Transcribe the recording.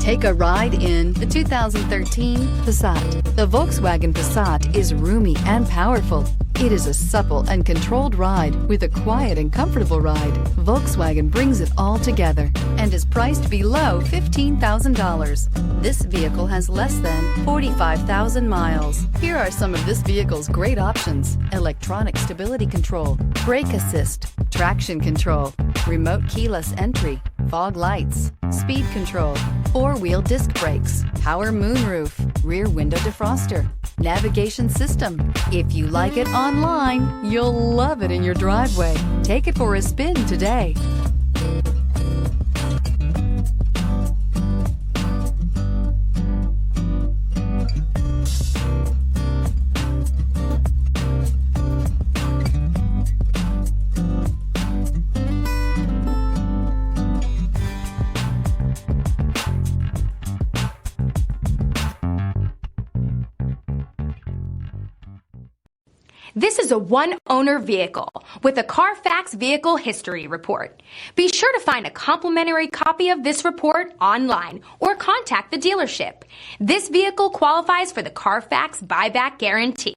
Take a ride in the 2013 Passat. The Volkswagen Passat is roomy and powerful. It is a supple and controlled ride with a quiet and comfortable ride. Volkswagen brings it all together and is priced below $15,000. This vehicle has less than 45,000 miles. Here are some of this vehicle's great options: electronic stability control, brake assist, traction control, remote keyless entry, fog lights, speed control, four-wheel disc brakes, power moonroof, rear window defroster, navigation system. If you like it online, you'll love it in your driveway. Take it for a spin today. This is a one-owner vehicle with a Carfax Vehicle History Report. Be sure to find a complimentary copy of this report online or contact the dealership. This vehicle qualifies for the Carfax Buyback Guarantee.